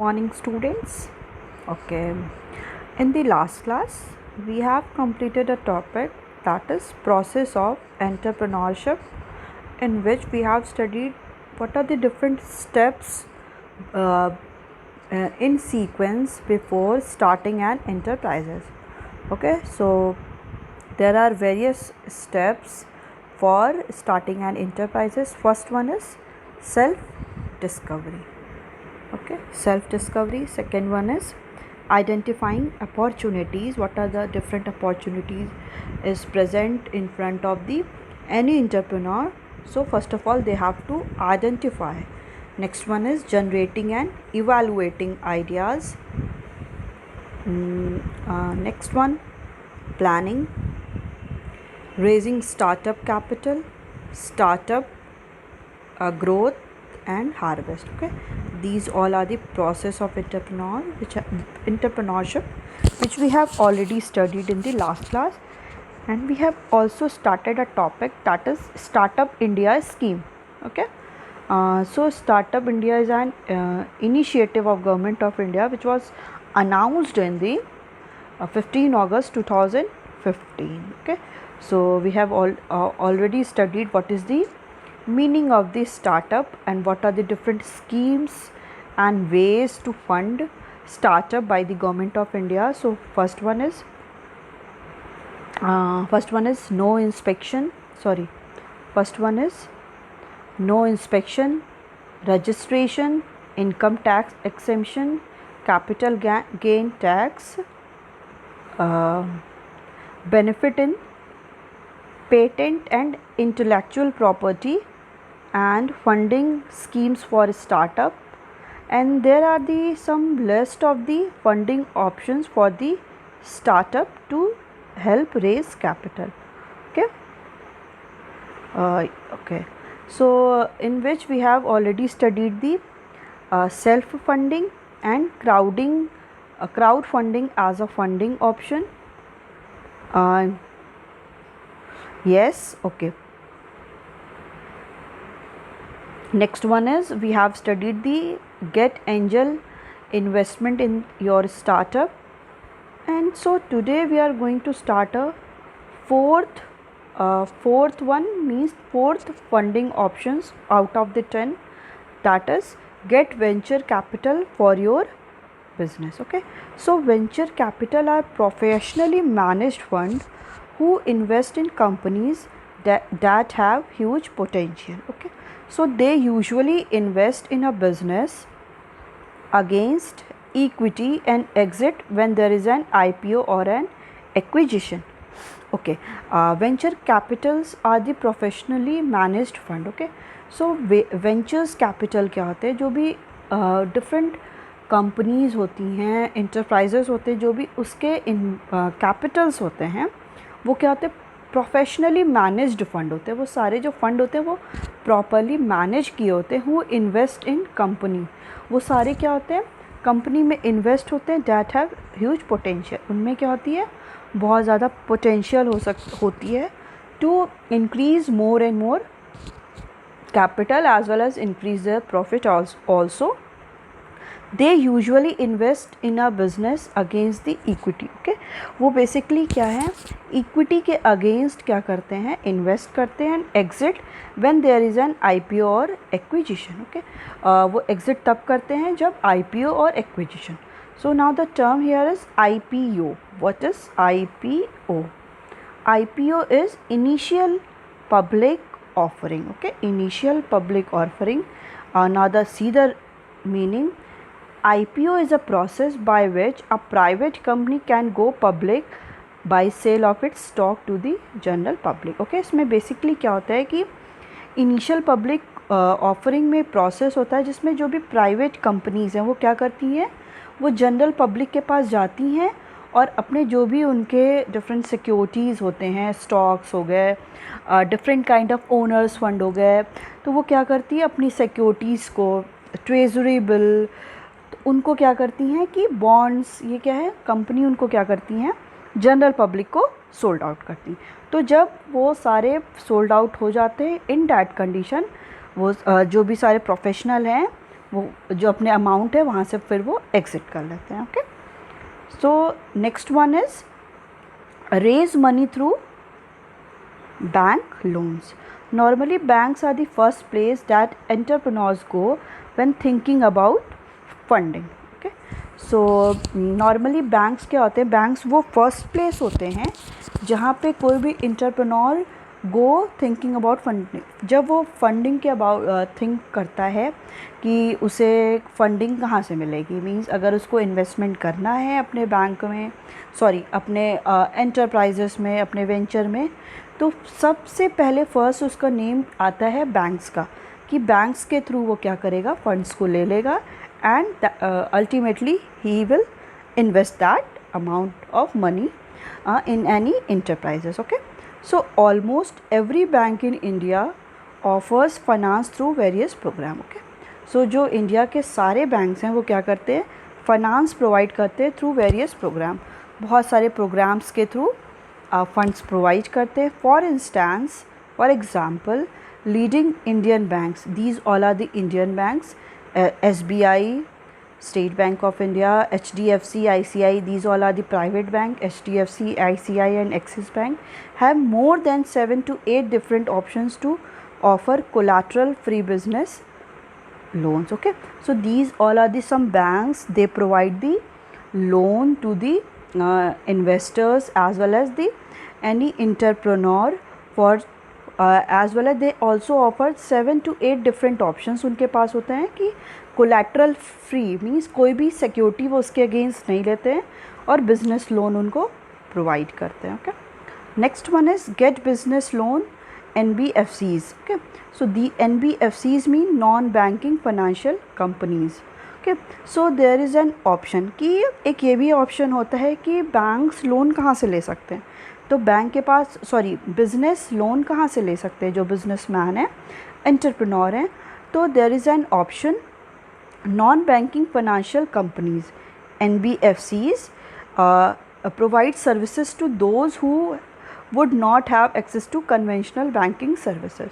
Morning, students. Okay, in the last class we have completed a topic, that is process of entrepreneurship, in which we have studied what are the different steps uh, in sequence before starting an enterprises. Okay, so there are various steps for starting an enterprises. First one is self discovery. Okay, self discovery. Second one is identifying opportunities. What are the different opportunities is present in front of the any entrepreneur? So first of all they have to identify. Next one is generating and evaluating ideas. Next one, planning, raising startup capital, startup growth and harvest. Okay, these all are the process of entrepreneurship, which we have already studied in the last class. And we have also started a topic, that is Startup India scheme. Okay, so Startup India is an initiative of Government of India, which was announced in the 15 August 2015. Okay, so we have already studied what is the meaning of the startup and what are the different schemes and ways to fund startup by the Government of India. So first one is no inspection. First one is no inspection, registration, income tax exemption, capital gain tax, benefit in patent and intellectual property, and funding schemes for startup. And there are the some list of the funding options for the startup to help raise capital. Okay, okay, so in which we have already studied the self funding and crowdfunding as a funding option. Yes, okay. Next one is we have studied the get angel investment in your startup. And so today we are going to start a fourth one, means fourth funding options out of the 10, that is get venture capital for your business. Okay, so venture capital are professionally managed fund who invest in companies that have huge potential. Okay, so they usually invest in a business against equity and exit when there is an IPO or an acquisition. Okay, venture capitals are the professionally managed fund. Okay, so ventures capital क्या होते हैं, जो भी different companies होती हैं, enterprises होते हैं, जो भी उसके कैपिटल्स होते हैं, वो क्या होते हैं, प्रोफेशनली मैनेज्ड फंड होते हैं. वो सारे जो फंड होते हैं वो प्रॉपरली मैनेज किए होते हैं. हु इन्वेस्ट इन कंपनी, वो सारे क्या होते हैं, कंपनी में इन्वेस्ट होते हैं दैट हैव ह्यूज पोटेंशियल. उनमें क्या होती है, बहुत ज़्यादा पोटेंशियल होती है to increase more and more capital as well as increase their profit also. They usually invest in a business against the equity. Okay, वो basically क्या है, equity के against क्या करते हैं, invest करते हैं, exit when there is an IPO और acquisition. Okay, वो exit तब करते हैं जब IPO और acquisition. So now the term here is IPO. What is IPO? IPO is initial public offering. Okay, initial public offering. Now see the meaning. IPO is a process by which a private company can go public by sale of its stock to the general public. Okay, इसमें basically क्या होता है कि initial public offering में process होता है जिसमें जो भी private companies हैं वो क्या करती हैं, वो general public के पास जाती हैं और अपने जो भी उनके डिफरेंट सिक्योरिटीज़ होते हैं, स्टॉक्स हो गए, different kind of owner's fund हो गए, तो वो क्या करती है, अपनी सिक्योरिटीज़ को, ट्रेजरी बिल, तो उनको क्या करती हैं कि बॉन्ड्स, ये क्या है, कंपनी उनको क्या करती हैं, जनरल पब्लिक को सोल्ड आउट करती. तो जब वो सारे सोल्ड आउट हो जाते हैं, इन दैट कंडीशन वो जो भी सारे प्रोफेशनल हैं वो जो अपने अमाउंट है वहाँ से फिर वो एग्जिट कर लेते हैं. Okay, so next one is raise money through bank loans. Normally banks are the first place that entrepreneurs go when thinking about funding. Okay, so normally banks क्या होते हैं, banks वो first place होते हैं जहाँ पे कोई भी entrepreneur go thinking about funding. जब वो funding के about think करता है कि उसे funding कहाँ से मिलेगी, मीन्स अगर उसको investment करना है अपने बैंक में, सॉरी अपने enterprises में, अपने venture में, तो सबसे पहले फर्स्ट उसका नेम आता है बैंक्स का, कि बैंक्स के थ्रू वो क्या करेगा, फंड्स को ले लेगा and ultimately he will invest that amount of money in any enterprises. Okay, so almost every bank in India offers finance through various program. Okay, so जो इंडिया के सारे बैंक्स हैं वो क्या करते हैं, फाइनेंस प्रोवाइड करते हैं थ्रू वेरियस प्रोग्राम. बहुत सारे प्रोग्राम्स के थ्रू फंड्स प्रोवाइड करते हैं. For example leading Indian banks, these all are the Indian banks, SBI, State Bank of India, HDFC, ICI, these all are the private bank. HDFC, ICI and Axis Bank have more than 7 to 8 different options to offer collateral free business loans. Okay, so these all are the some banks, they provide the loan to the investors as well as the any entrepreneur for as well as they also offer 7 to 8 different options. उनके पास होते हैं कि collateral free means कोई भी security वो उसके against नहीं लेते हैं और बिजनेस लोन उनको प्रोवाइड करते हैं. Okay, next one is get business loan NBFCs. Okay, so the NBFCs mean non banking financial companies. Okay, so there is an option कि एक ये भी ऑप्शन होता है कि बैंक्स लोन कहाँ से ले सकते हैं. तो बैंक के पास बिज़नेस लोन कहाँ से ले सकते हैं जो बिजनेसमैन है, एंटरप्रेन्योर हैं. तो there is an option non banking financial companies NBFCs provide services to those who would not have access to conventional banking services.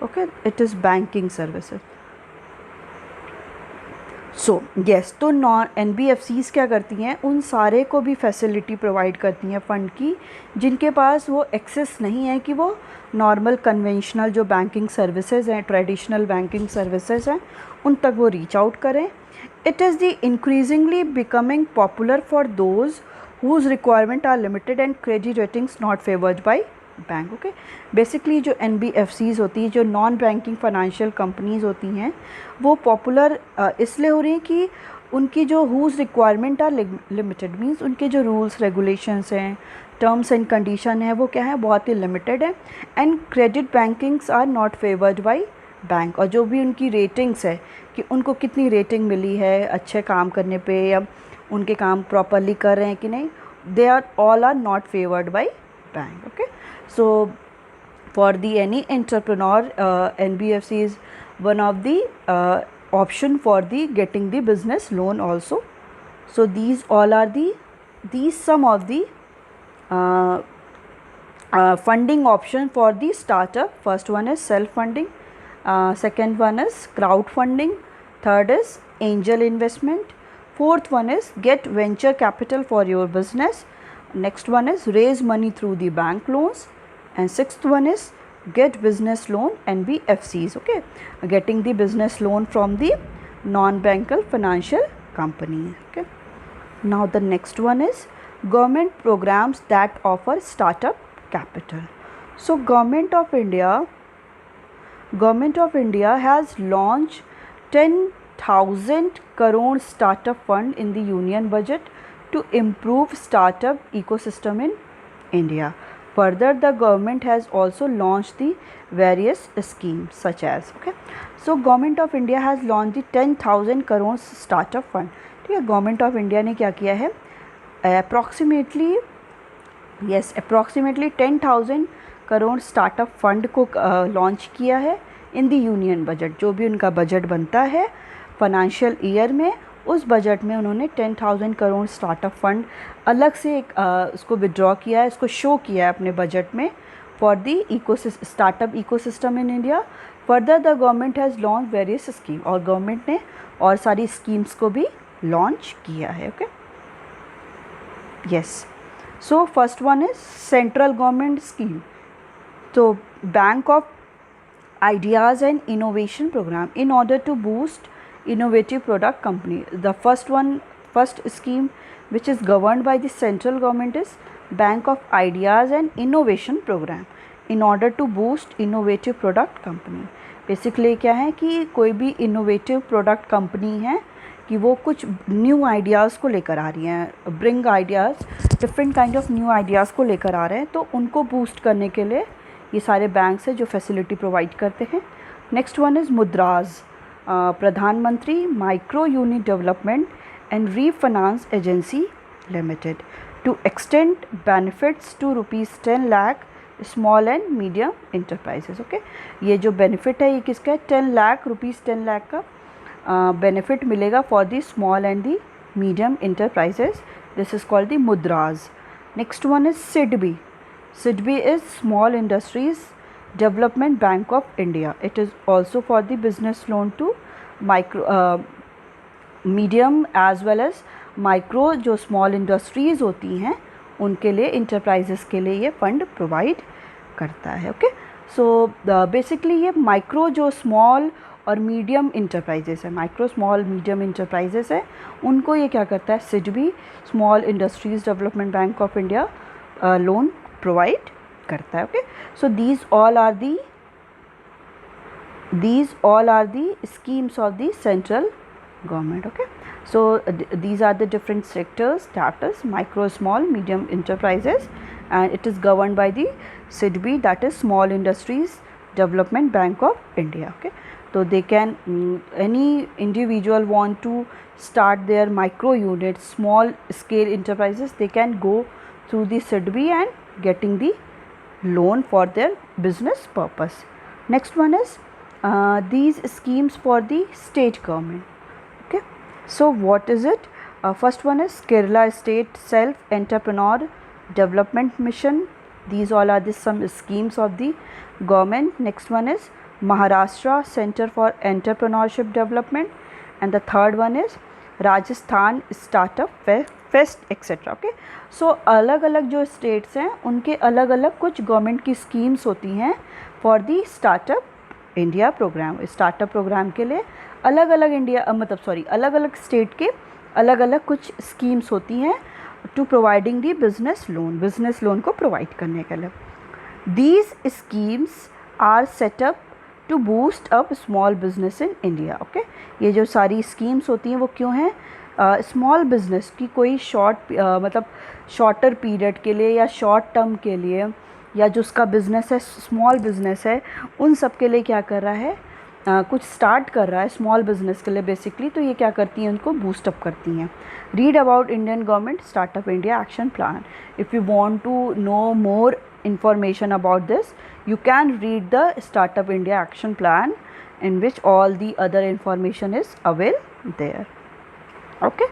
Okay, it is banking services. So yes, तो non NBFCs क्या करती हैं, उन सारे को भी facility provide करती हैं फ़ंड की जिनके पास वो एक्सेस नहीं है कि वो नॉर्मल कन्वेंशनल जो बैंकिंग सर्विसेज हैं, ट्रेडिशनल बैंकिंग सर्विसेज हैं, उन तक वो रीच आउट करें. It is the increasingly becoming popular for those whose requirement are limited and credit ratings not favoured by bank. Okay, basically जो NBFCs होती हैं, जो नॉन बैंकिंग फाइनेंशियल कंपनीज होती हैं, वो पॉपुलर इसलिए हो रही हैं कि उनकी जो whose requirement are limited means उनके जो रूल्स रेगुलेशंस हैं, टर्म्स एंड कंडीशन है, वो क्या है, बहुत ही लिमिटेड है. And credit bankings are not favoured by bank. और जो भी उनकी रेटिंग्स है कि उनको कितनी रेटिंग मिली है अच्छे काम करने पे या उनके काम प्रॉपरली कर रहे हैं कि नहीं, they are all are not favoured by bank. Okay, so for the any entrepreneur NBFC is one of the option for the getting the business loan also. So these all are these some of the funding option for the startup. First one is self funding, second one is crowdfunding, third is angel investment, fourth one is get venture capital for your business, next one is raise money through the bank loans, and sixth one is get business loan NBFCs. Okay, getting the business loan from the non-banker financial company. Okay, now the next one is government programs that offer startup capital. So government of India has launched 10,000 crore startup fund in the union budget to improve startup ecosystem in India. Further, the government has also launched the various schemes such as, okay, so government of India has launched the 10,000 crore startup fund. ठीक है, government of India ने क्या किया है, approximately 10,000 crore startup fund को launch किया है in the union budget. जो भी उनका बजट बनता है फाइनेंशियल ईयर में, उस बजट में उन्होंने 10,000 करोड़ स्टार्टअप फंड अलग से एक उसको विड्रॉ किया है, इसको शो किया है अपने बजट में for the startup ecosystem in India. Further the government has launch various scheme, और गवर्नमेंट ने और सारी स्कीम्स को भी लॉन्च किया है. Okay, yes. So first one is central government scheme. तो bank of ideas and innovation program in order to boost innovative product company. The first scheme which is governed by the central government is bank of ideas and innovation program in order to boost innovative product company. Basically क्या है कि कोई भी innovative product company है कि वो कुछ new ideas को लेकर आ रही हैं, bring ideas, different kind of new ideas को लेकर आ रहे हैं, तो उनको बूस्ट करने के लिए ये सारे बैंक्स हैं जो फैसिलिटी प्रोवाइड करते हैं. नेक्स्ट वन इज़ मुद्राज, प्रधानमंत्री micro unit development and refinance agency limited to extend benefits to ₹10 lakh small and medium enterprises. Okay, ये जो बेनिफिट है ये किसका है? 10 लाख का बेनिफिट मिलेगा for the small and the medium enterprises. This is called the मुद्राज. Next one is SIDBI. SIDBI is Small Industries Development Bank of India. It is also for the business loan to medium as well as micro, जो small industries होती हैं उनके लिए, enterprises के लिए ये fund provide करता है. ओके, सो बेसिकली ये माइक्रो जो स्मॉल और मीडियम इंटरप्राइजेस है, माइक्रो स्मॉल मीडियम इंटरप्राइजेस है, उनको ये क्या करता है? SIDBI small industries development bank of India loan provide करता है. Okay, so these all are the schemes of the central government. Okay, so these are the different sectors, that is micro, small, medium enterprises, and it is governed by the SIDBI, that is Small Industries Development Bank of India. Okay, so they can any individual want to start their micro units, small scale enterprises, they can go through the SIDBI and getting the loan for their business purpose. Next one is these schemes for the state government. Okay, so what is it? First one is Kerala State Self Entrepreneur Development Mission. These all are the some schemes of the government. Next one is Maharashtra Center for Entrepreneurship Development, and the third one is Rajasthan Startup Fest, etc. Okay, so अलग अलग जो states हैं उनके अलग अलग कुछ government की schemes होती हैं for the startup India program. Startup program के लिए अलग अलग अलग अलग स्टेट के अलग अलग कुछ स्कीम्स होती हैं to providing the business loan को प्रोवाइड करने के लिए. These schemes are setup to boost up small business in India. Okay, ये जो सारी स्कीम्स होती हैं वो क्यों हैं? स्मॉल बिज़नेस की कोई शॉर्टर पीरियड के लिए या शॉर्ट टर्म के लिए, या जो उसका बिज़नेस है स्मॉल बिज़नेस है, उन सब के लिए क्या कर रहा है? कुछ स्टार्ट कर रहा है स्मॉल बिज़नेस के लिए बेसिकली, तो ये क्या करती हैं? उनको बूस्टअप करती हैं. Read about Indian government startup India action plan. If you want to know more information about this, you can read the Startup India Action Plan, in which all the other information is available there. Okay,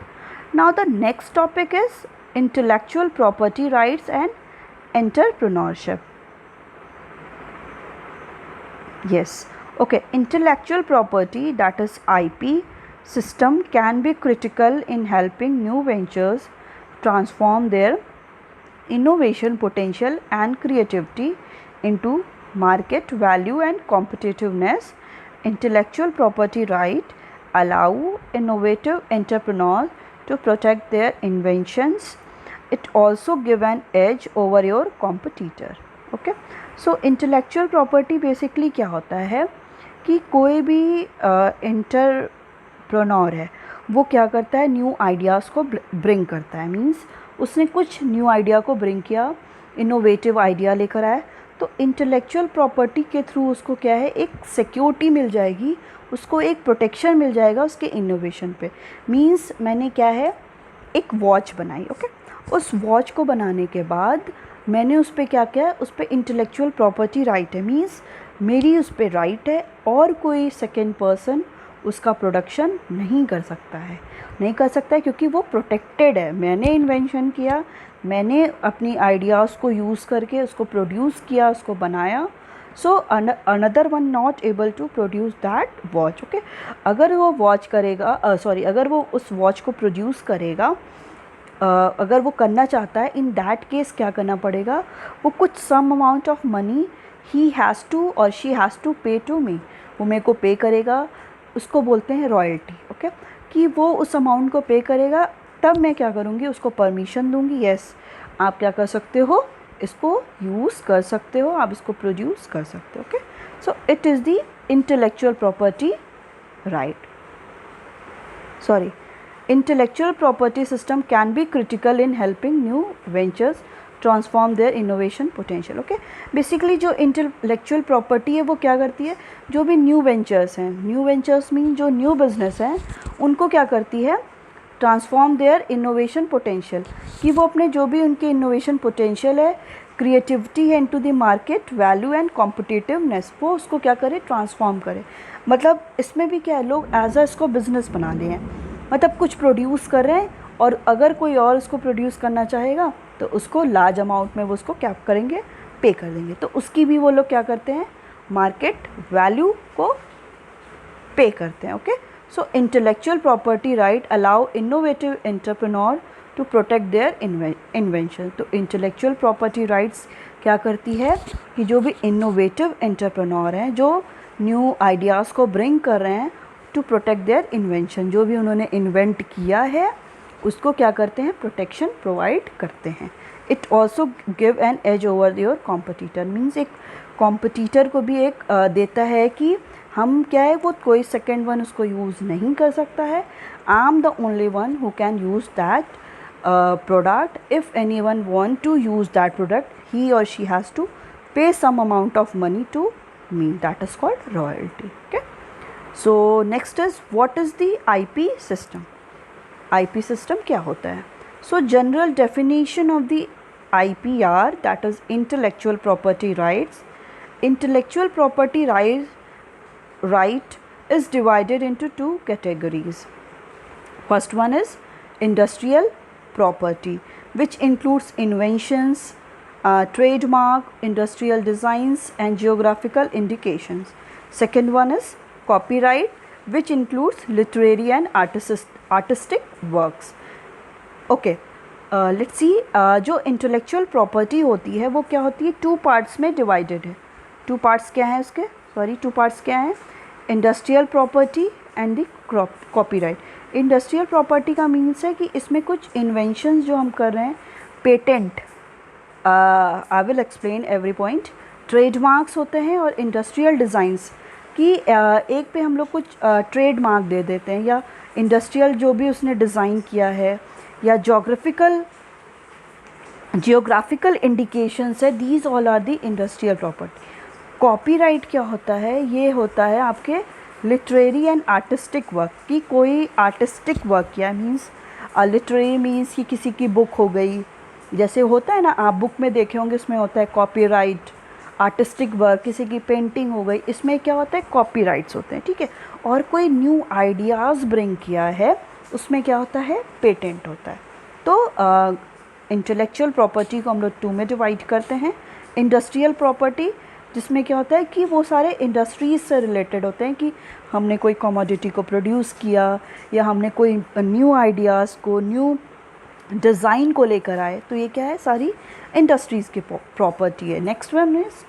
now the next topic is intellectual property rights and entrepreneurship. Yes, okay, intellectual property, that is IP system, can be critical in helping new ventures transform their innovation potential and creativity into market value and competitiveness. Intellectual property right allow innovative entrepreneurs to protect their inventions. It also give an edge over your competitor. Okay, so intellectual property basically क्या होता है कि कोई भी entrepreneur है वो क्या करता है? न्यू आइडियाज़ को ब्रिंग करता है. मीन्स उसने कुछ न्यू आइडिया को ब्रिंग किया, इनोवेटिव आइडिया लेकर आया, तो इंटेलेक्चुअल प्रॉपर्टी के थ्रू उसको क्या है? एक सिक्योरिटी मिल जाएगी, उसको एक प्रोटेक्शन मिल जाएगा उसके इनोवेशन पे. मींस मैंने क्या है? एक वॉच बनाई. ओके, उस वॉच को बनाने के बाद मैंने उस पर क्या किया? उस पर इंटेलेक्चुअल प्रॉपर्टी राइट है. मींस मेरी उस पर राइट है और कोई सेकेंड पर्सन उसका प्रोडक्शन नहीं कर सकता है, क्योंकि वो प्रोटेक्टेड है. मैंने इन्वेंशन किया, मैंने अपनी आइडियाज़ को यूज़ करके उसको प्रोड्यूस किया, उसको बनाया, so another one not able to produce that watch. Okay, अगर वो वॉच करेगा अगर वो उस वॉच को प्रोड्यूस करेगा, अगर वो करना चाहता है, इन दैट केस क्या करना पड़ेगा, वो कुछ some amount of money he has to और she has to pay to me, वो मेरे को पे करेगा, उसको बोलते हैं रॉयल्टी। ओके, कि वो उस अमाउंट को पे करेगा, तब मैं क्या करूँगी, उसको परमिशन दूँगी, यस आप क्या कर सकते हो, इसको यूज़ कर सकते हो, आप इसको प्रोड्यूस कर सकते हो। Okay, so it is the intellectual property right. Sorry, intellectual property system can be critical in helping new ventures transform their innovation potential। Okay, basically जो इंटेलेक्चुअल प्रॉपर्टी है वो क्या करती है, जो भी न्यू वेंचर्स हैं, न्यू वेंचर्स मीन जो न्यू बिजनेस हैं, उनको क्या करती है, ट्रांसफॉर्म देयर इनोवेशन पोटेंशियल, कि वो अपने जो भी उनके इनोवेशन पोटेंशियल है, क्रिएटिविटी है into the market value and competitiveness, वो उसको क्या करे, ट्रांसफॉर्म करे। मतलब इसमें भी क्या है, लोग एज अ इसको बिजनेस बना लिए हैं, मतलब कुछ प्रोड्यूस कर रहे हैं और अगर कोई और उसको प्रोड्यूस करना चाहेगा तो उसको लार्ज अमाउंट में वो उसको क्या करेंगे, पे कर देंगे, तो उसकी भी वो लोग क्या करते हैं, मार्केट वैल्यू को पे करते हैं। Okay, so intellectual property right allow innovative entrepreneur to protect their invention. तो इंटेलेक्चुअल प्रॉपर्टी राइट्स क्या करती है कि जो भी इनोवेटिव एंटरप्रेन्योर हैं, जो न्यू आइडियाज़ को ब्रिंग कर रहे हैं, टू प्रोटेक्ट देयर इन्वेंशन, जो भी उन्होंने इन्वेंट किया है उसको क्या करते हैं, प्रोटेक्शन प्रोवाइड करते हैं। It also give an edge over your competitor, means एक कॉम्पिटिटर को भी एक देता है कि हम क्या है, वो कोई सेकेंड वन उसको यूज़ नहीं कर सकता है, I am the only one who can use that product, if any one want to use that product he और she has to pay some amount of money to me, that is called royalty. Okay, so next is what is the IP system. IP system क्या होता है, so general definition of the IPR, that is intellectual property rights. Intellectual property right is divided into two categories. First one is industrial property, which includes inventions, trademark, industrial designs and geographical indications. Second one is copyright, which includes literary and artistic works. Okay, let's see, जो intellectual property होती है वो क्या होती है, two parts में divided है। Two parts क्या हैं उसके, टू पार्ट्स क्या हैं, industrial property and the copyright. Industrial property का मीन्स है कि इसमें कुछ इन्वेंशंस जो हम कर रहे हैं, patent, I will explain every point, trademarks होते हैं और इंडस्ट्रियल डिज़ाइंस की एक पे हम लोग कुछ ट्रेडमार्क दे देते हैं, या इंडस्ट्रियल जो भी उसने डिज़ाइन किया है, या जियोग्राफिकल इंडिकेशंस है, these all are the industrial property. Copyright क्या होता है, ये होता है आपके लिटरेरी एंड आर्टिस्टिक वर्क की, कोई आर्टिस्टिक वर्क किया, मीन्स लिटरेरी मीन्स कि किसी की बुक हो गई, जैसे होता है ना, आप बुक में देखे होंगे उसमें होता है कॉपीराइट, आर्टिस्टिक वर्क, किसी की पेंटिंग हो गई, इसमें क्या होता है, कॉपीराइट्स होते हैं, ठीक है। और कोई न्यू आइडियाज़ ब्रिंग किया है, उसमें क्या होता है, पेटेंट होता है। तो इंटेलेक्चुअल प्रॉपर्टी को हम लोग टू में डिवाइड करते हैं। इंडस्ट्रियल प्रॉपर्टी, जिसमें क्या होता है कि वो सारे इंडस्ट्रीज़ से रिलेटेड होते हैं, कि हमने कोई कमोडिटी को प्रोड्यूस किया, या हमने कोई न्यू आइडियाज़ को, न्यू डिज़ाइन को लेकर आए, तो ये क्या है, सारी इंडस्ट्रीज़ की प्रॉपर्टी है। Next one is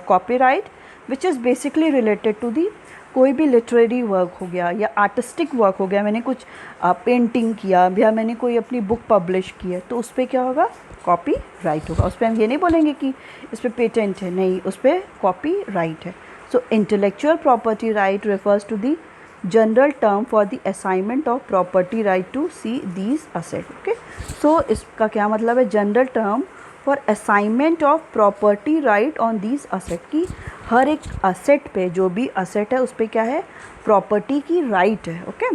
copyright, which is basically related to the कोई भी लिटरेरी वर्क हो गया या आर्टिस्टिक वर्क हो गया, मैंने कुछ पेंटिंग किया या मैंने कोई अपनी बुक पब्लिश की है, तो उस पर क्या होगा, कॉपी राइट होगा। उस पर हम ये नहीं बोलेंगे कि इस पर पेटेंट है, नहीं, उस पर कॉपी राइट है। So intellectual property right refers to the general term for the assignment of property right to see these assets। okay, so इसका क्या मतलब है, general term for assignment of property right on these asset, की हर एक asset पे, जो भी asset है उस पर क्या है, प्रॉपर्टी की राइट है। Okay,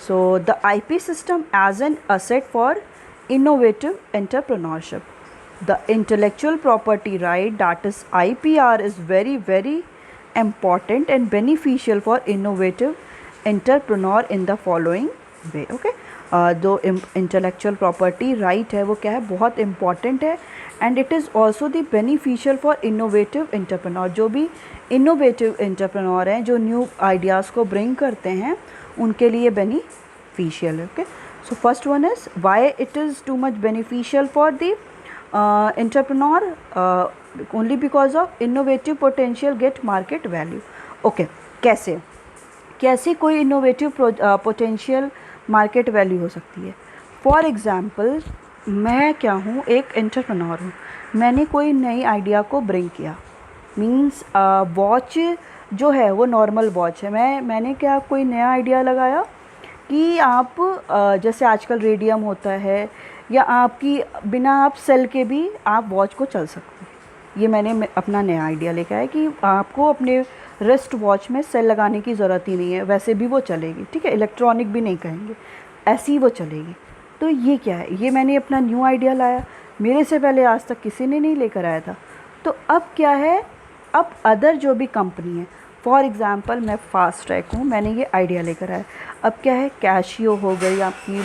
so the IP system as an asset for innovative entrepreneurship. The intellectual property right, that is IPR, is very very important and beneficial for innovative entrepreneur in the following way। okay, जो intellectual property right है वो क्या है, बहुत important है and it is also the beneficial for innovative entrepreneur. जो भी innovative entrepreneur हैं, जो न्यू आइडियाज़ को ब्रिंग करते हैं, उनके लिए बेनिफिशियल है। Okay, so first one is why it is too much beneficial for the entrepreneur, only because of innovative potential get market value. Okay, कैसे कैसे कोई इनोवेटिव पोटेंशियल मार्केट वैल्यू हो सकती है? फॉर एग्ज़ाम्पल, मैं क्या हूँ, एक एंटरप्रेन्योर हूँ, मैंने कोई नई आइडिया को ब्रिंग किया। मीन्स वॉच जो है वो नॉर्मल वॉच है, मैंने क्या कोई नया आइडिया लगाया कि आप जैसे आजकल रेडियम होता है, या आपकी बिना आप सेल के भी आप वॉच को चल सकते हैं। ये मैंने अपना नया आइडिया लेकर आया कि आपको अपने रिस्ट वॉच में सेल लगाने की ज़रूरत ही नहीं है, वैसे भी वो चलेगी। ठीक है, इलेक्ट्रॉनिक भी नहीं कहेंगे, ऐसी वो चलेगी। तो ये क्या है, ये मैंने अपना न्यू आइडिया लाया, मेरे से पहले आज तक किसी ने नहीं लेकर आया था। तो अब क्या है, अब अदर जो भी कंपनी है, फॉर एग्ज़ाम्पल मैं फास्ट ट्रैक हूँ, मैंने ये आइडिया लेकर आया। अब क्या है, कैशियो हो गई आपकी,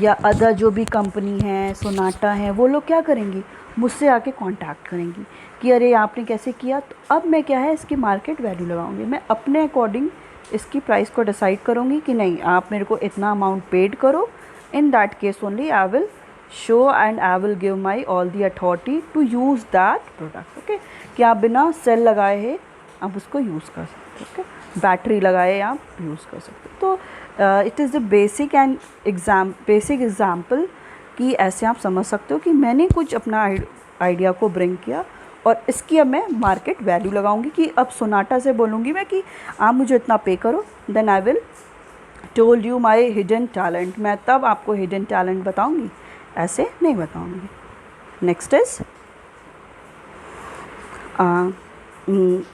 या अदर जो भी कंपनी है, सोनाटा है, वो लोग क्या करेंगी, मुझसे आके कांटेक्ट करेंगी कि अरे आपने कैसे किया। तो अब मैं क्या है, इसकी मार्केट वैल्यू लगाऊंगी, मैं अपने अकॉर्डिंग इसकी प्राइस को डिसाइड करूंगी कि नहीं, आप मेरे को इतना अमाउंट पेड करो, in that case only I will show and I will give my all the authority to use that product. Okay, कि आप बिना सेल लगाए हैं आप उसको यूज़ कर सकते हो। ओके, बैटरी लगाए आप यूज़ कर सकते हो। तो it is the basic example कि ऐसे आप समझ सकते हो कि मैंने कुछ अपना आइडिया को ब्रिंग किया और इसकी अब मैं मार्केट वैल्यू लगाऊंगी। कि अब सोनाटा से बोलूँगी मैं कि आप मुझे इतना पे करो, then I will told you my hidden talent. मैं तब आपको हिडन टैलेंट बताऊंगी, ऐसे नहीं बताऊंगी। Next is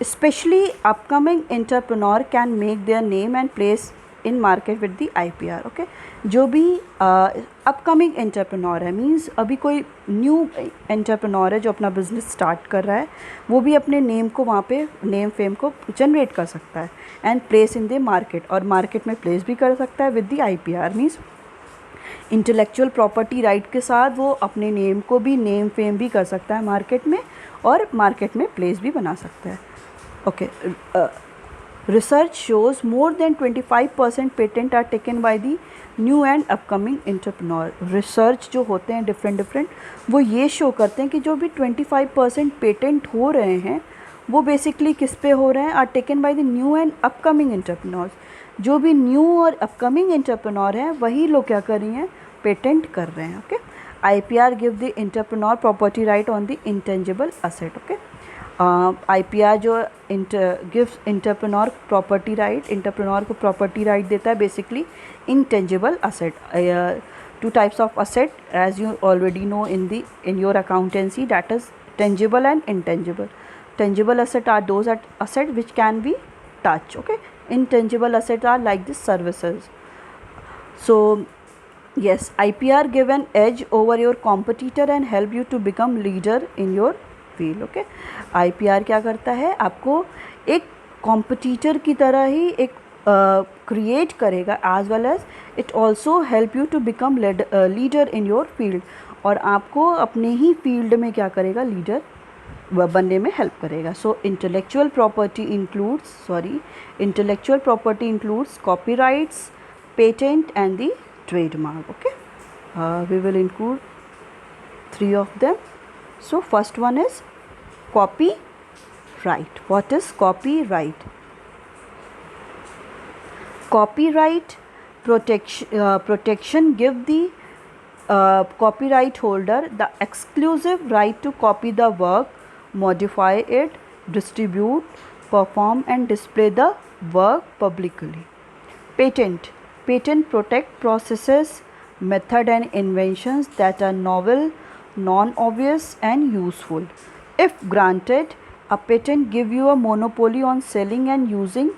especially upcoming entrepreneur can make their name and place in market with the IPR। Okay, जो भी अपकमिंग एंटरप्रेन्योर है, मींस अभी कोई न्यू एंटरप्रेन्योर है जो अपना बिजनेस स्टार्ट कर रहा है, वो भी अपने नेम को वहाँ पे नेम फेम को जनरेट कर सकता है and place in the market, और मार्केट में प्लेस भी कर सकता है with the IPR। Means intellectual property right के साथ वो अपने नेम को भी नेम फेम भी कर सकता है मार्केट में, और मार्केट में प्लेस भी बना सकता है। Okay, research shows more than 25% patent are taken by the new and upcoming entrepreneur. Research जो होते हैं डिफरेंट वो ये शो करते हैं कि जो भी 25% पेटेंट हो रहे हैं वो बेसिकली किस पे हो रहे हैं, are taken by the new and upcoming entrepreneurs. जो भी न्यू और अपकमिंग एंटरप्रेन्योर हैं वही लोग क्या कर रही हैं, पेटेंट कर रहे हैं। Okay, IPR give the entrepreneur property right on the intangible asset. Okay, IPR जो gives entrepreneur property right, entrepreneur को प्रॉपर्टी राइट देता है basically intangible asset. Two types of asset as you already know in your accountancy, that is tangible and intangible. Tangible asset are those asset which can be touched. Okay, intangible assets are like the services. So yes, IPR give an edge over your competitor and help you to become leader in your field. Okay, IPR क्या करता है, आपको एक competitor की तरह ही एक create करेगा, as well as it also help you to become leader in your field, और आपको अपने ही field में क्या करेगा, leader बनने में हेल्प करेगा। So intellectual property includes copyrights, patent and the trademark. Okay, we will include 3 of them. So first one is copyright. What is copyright? Copyright protection give the copyright holder the exclusive right to copy the work, modify it, distribute, perform and display the work publicly. Patent protect processes, method and inventions that are novel, non-obvious and useful. If granted, a patent give you a monopoly on selling and using,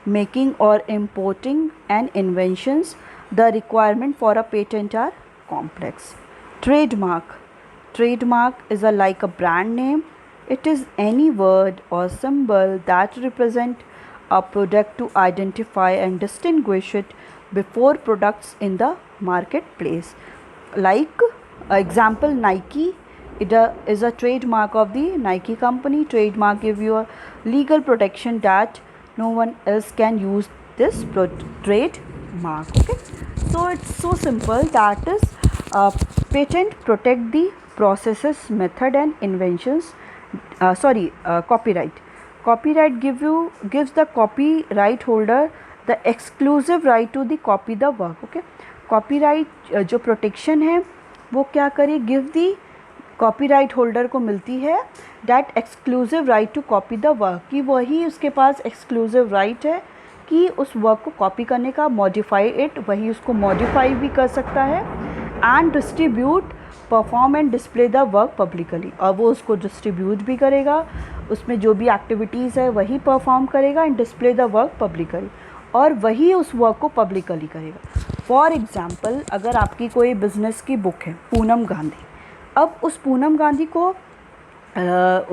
making or importing an inventions. The requirement for a patent are complex. Trademark is like a brand name. It is any word or symbol that represent a product to identify and distinguish it before products in the marketplace. Like example, Nike It is a trademark of the Nike company. Trademark give you a legal protection that no one else can use this trademark. Okay, so it's so simple. That is, patent protect the processes, method and inventions. Copyright. Copyright gives the copyright holder the exclusive right to the copy the work. Okay, copyright जो protection है वो क्या करे, give दी copyright holder को मिलती है that exclusive right to copy the work, कि वही उसके पास एक्सक्लूसिव राइट है कि उस वर्क को कॉपी करने का, मॉडिफाई इट, वही उसको मॉडिफाई भी कर सकता है, and distribute, perform and display the work publicly, और वो उसको डिस्ट्रीब्यूट भी करेगा, उसमें जो भी एक्टिविटीज़ है वही परफॉर्म करेगा, and display the work publicly, और वही उस वर्क को पब्लिकली करेगा. फॉर एग्ज़ाम्पल, अगर आपकी कोई बिज़नेस की बुक है पूनम गांधी, अब उस पूनम गांधी को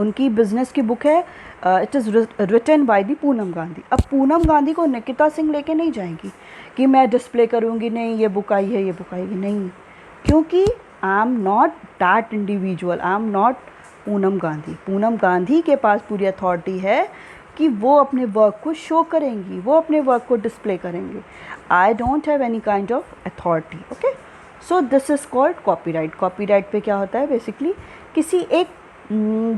उनकी बिज़नेस की बुक है, it is written by the Poonam Gandhi. अब पूनम गांधी को निकिता सिंह लेके नहीं जाएंगी कि मैं डिस्प्ले करूँगी, नहीं ये बुक आई है, ये बुक आएगी, नहीं, क्योंकि आई am not that individual, I am not Poonam Gandhi. Poonam Gandhi के पास पूरी अथॉरिटी है कि वो अपने वर्क को शो करेंगी, वो अपने वर्क को डिस्प्ले करेंगे. I don't have any kind of authority. Okay, so this is called copyright. Copyright पे क्या होता है, बेसिकली किसी एक,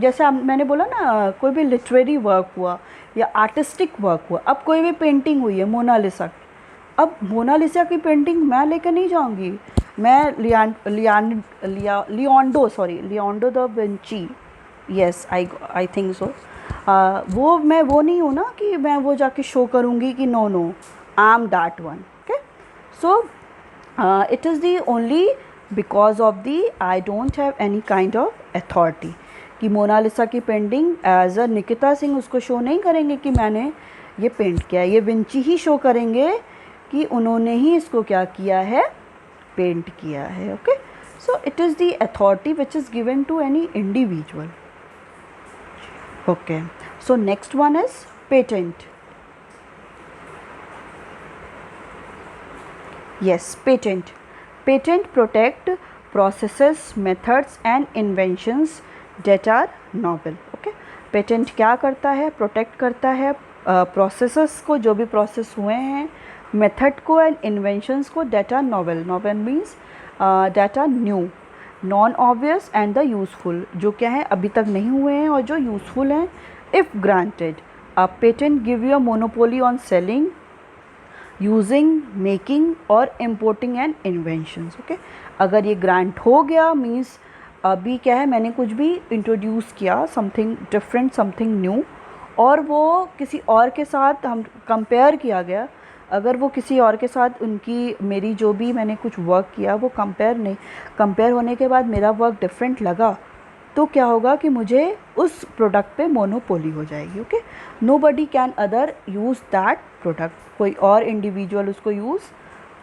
जैसे मैंने बोला ना, कोई भी लिटरेरी वर्क हुआ या आर्टिस्टिक वर्क हुआ. अब कोई भी पेंटिंग हुई है मोनालिसा, अब मोनालिसा की पेंटिंग मैं लेकर नहीं जाऊंगी, मैं Leonardo da Vinci, yes I think so, वो नहीं हूँ ना कि मैं वो जाके शो करूँगी कि no I am that one. Okay, so it is the only because of the I don't have any kind of authority कि मोनालिसा की painting as a Nikita Singh उसको शो नहीं करेंगे कि मैंने ये पेंट किया है, ये विंची ही शो करेंगे कि उन्होंने ही इसको क्या किया है, पेंट किया है. Okay, so it is the authority which is given to any individual. Okay, so next one is patent. Yes, patent. Patent protect processes, methods and inventions that are novel. Okay, patent क्या करता है, protect करता है processes को, जो भी process हुए हैं, method को and inventions को that are novel. Novel means that are new, non obvious and the useful, जो क्या है अभी तक नहीं हुए हैं और जो useful हैं. If granted, a patent give you a monopoly on selling, using, making और इम्पोर्टिंग एंड इन्वेंशंस. ओके, अगर ये ग्रांट हो गया मीन्स अभी क्या है, मैंने कुछ भी इंट्रोड्यूस किया, समथिंग डिफरेंट, समथिंग न्यू, और वो किसी और के साथ हम कंपेयर किया गया. अगर वो किसी और के साथ उनकी, मेरी जो भी मैंने कुछ वर्क किया वो कंपेयर होने के बाद मेरा वर्क डिफरेंट लगा, तो क्या होगा कि मुझे उस प्रोडक्ट पे मोनोपोली हो जाएगी. Okay, nobody can other use that product, कोई और इंडिविजुअल उसको यूज़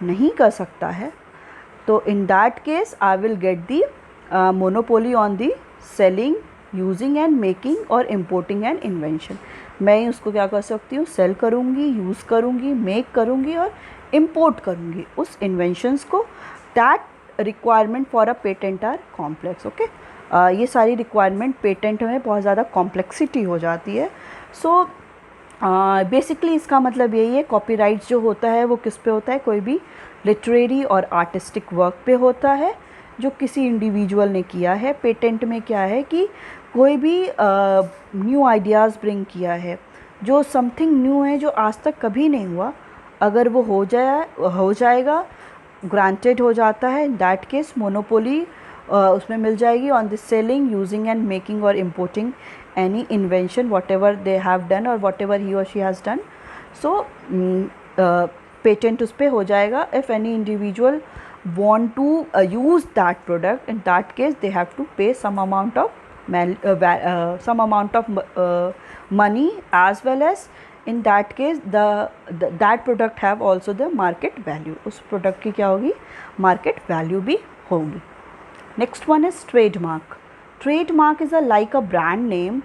नहीं कर सकता है. तो इन that case I will get the monopoly on the selling, using and making और इम्पोर्टिंग एंड इन्वेंशन. मैं उसको क्या कर सकती हूँ, सेल करूँगी, यूज़ करूँगी, मेक करूँगी और इम्पोर्ट करूँगी उस इन्वेंशंस को. That requirement for a patent are complex. Okay, ये सारी रिक्वायरमेंट पेटेंट में बहुत ज़्यादा कॉम्प्लेक्सिटी हो जाती है. सो बेसिकली इसका मतलब यही है, कॉपीराइट जो होता है वो किस पे होता है, कोई भी लिटरेरी और आर्टिस्टिक वर्क पे होता है जो किसी इंडिविजुअल ने किया है. पेटेंट में क्या है कि कोई भी न्यू आइडियाज़ ब्रिंग किया है, जो समथिंग न्यू है जो आज तक कभी नहीं हुआ, अगर वो हो जाएगा, ग्रांटेड हो जाता है, इन दैट केस मोनोपोली उसमें मिल जाएगी on the selling, using and making और importing any invention whatever they have done or whatever he or she has done. So patent उस पर हो जाएगा. If any individual want to use that product, in that case they have to pay some amount of money, as well as in that case that product have also the market value. उस product की क्या होगी, market value भी होगी. Next one is trademark. Trademark is like a brand name.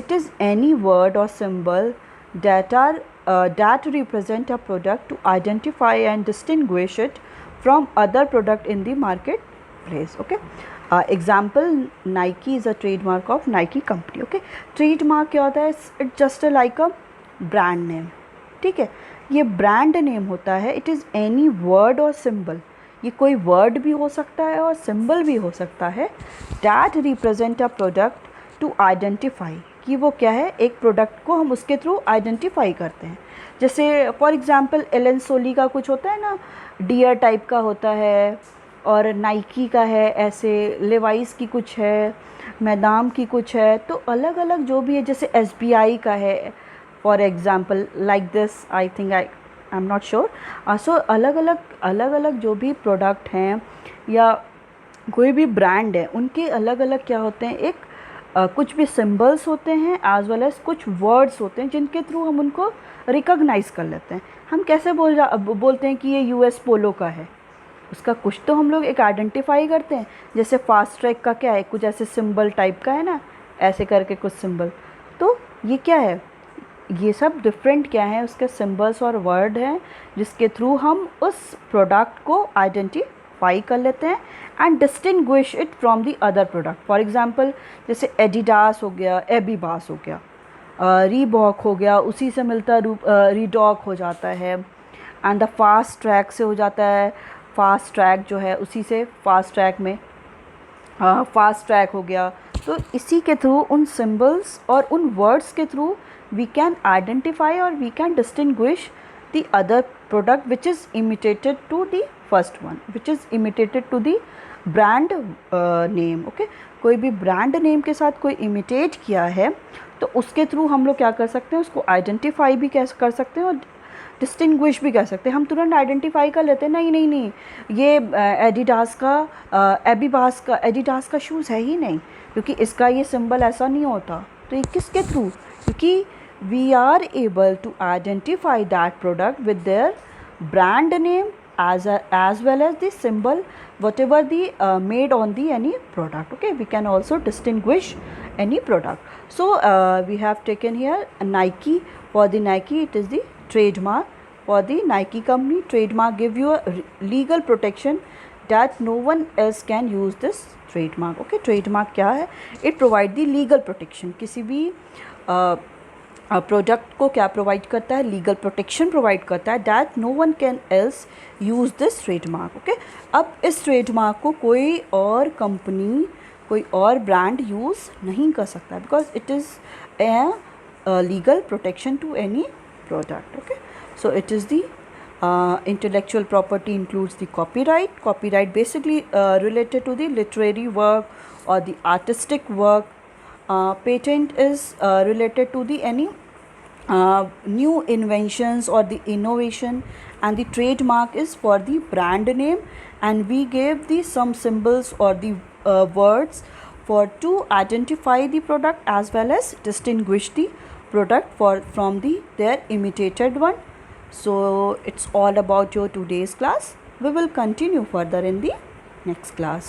It is any word or symbol that represent a product to identify and distinguish it from other product in the market place. Okay, example, Nike is a trademark of Nike company. Okay, trademark क्या होता है? It's just like a brand name. ठीक है, ये brand name होता है. It is any word और symbol. ये कोई वर्ड भी हो सकता है और सिंबल भी हो सकता है. That represent a product to identify, कि वो क्या है, एक प्रोडक्ट को हम उसके थ्रू आइडेंटिफाई करते हैं. जैसे फॉर एग्जांपल एलन सोली का कुछ होता है ना, डियर टाइप का होता है, और नाइकी का है, ऐसे लेवाइस की कुछ है, मैदाम की कुछ है. तो अलग अलग जो भी है, जैसे SBI का है for example, like this, I think, I am not sure. So अलग अलग जो भी प्रोडक्ट हैं या कोई भी ब्रांड है, उनके अलग अलग क्या होते हैं, एक कुछ भी सिंबल्स होते हैं एज वेल एज कुछ वर्ड्स होते हैं जिनके थ्रू हम उनको रिकॉग्नाइज़ कर लेते हैं. हम कैसे बोलते हैं कि ये US पोलो का है, उसका कुछ तो हम लोग एक आइडेंटिफाई करते हैं. जैसे फास्ट ट्रैक का क्या है, कुछ ऐसे सिंबल टाइप का है ना, ऐसे करके कुछ सिंबल. तो ये क्या है, ये सब डिफरेंट क्या है, उसके सिंबल्स और वर्ड हैं जिसके थ्रू हम उस प्रोडक्ट को आइडेंटिफाई कर लेते हैं and distinguish it from the other product. For example जैसे एडिडास हो गया, एबीबास हो गया, रीबॉक हो गया, उसी से मिलता रीडॉक हो जाता है. एंड द फास्ट ट्रैक से हो जाता है, फास्ट ट्रैक जो है उसी से फास्ट ट्रैक में फास्ट ट्रैक हो गया. तो इसी के थ्रू, उन सिंबल्स और उन वर्ड्स के through we can identify or we can distinguish the other product which is imitated to the first one, which is imitated to the brand name. Okay, कोई भी ब्रांड नेम के साथ कोई imitate किया है तो उसके थ्रू हम लोग क्या कर सकते हैं, उसको आइडेंटिफाई भी कैसे कर सकते हैं और डिस्टिंग्विश भी कर सकते हैं. हम तुरंत आइडेंटिफाई कर लेते हैं, नहीं, ये एडिडास का शूज़ है ही नहीं, क्योंकि इसका ये सिंबल ऐसा नहीं होता. तो ये किसके थ्रू, क्योंकि we are able to identify that product with their brand name as well as the symbol whatever the made on the any product. Okay, we can also distinguish any product. So we have taken here Nike. For the Nike, it is the trademark. For the Nike company, trademark give you a legal protection that no one else can use this trademark. Okay, trademark क्या है, it provide the legal protection. किसी भी product को क्या provide करता है, legal protection provide करता है, that no one can else use this trademark. Okay, अब इस ट्रेडमार्क को कोई और कंपनी, कोई और ब्रांड यूज़ नहीं कर सकता, because it is a legal protection to any product. Okay, so it is the intellectual property includes the copyright. Copyright basically related to the literary work or the artistic work. Patent is related to the any new inventions or the innovation, and the trademark is for the brand name, and we gave the some symbols or the words for to identify the product as well as distinguish the product from the their imitated one. So it's all about your today's class. We will continue further in the next class.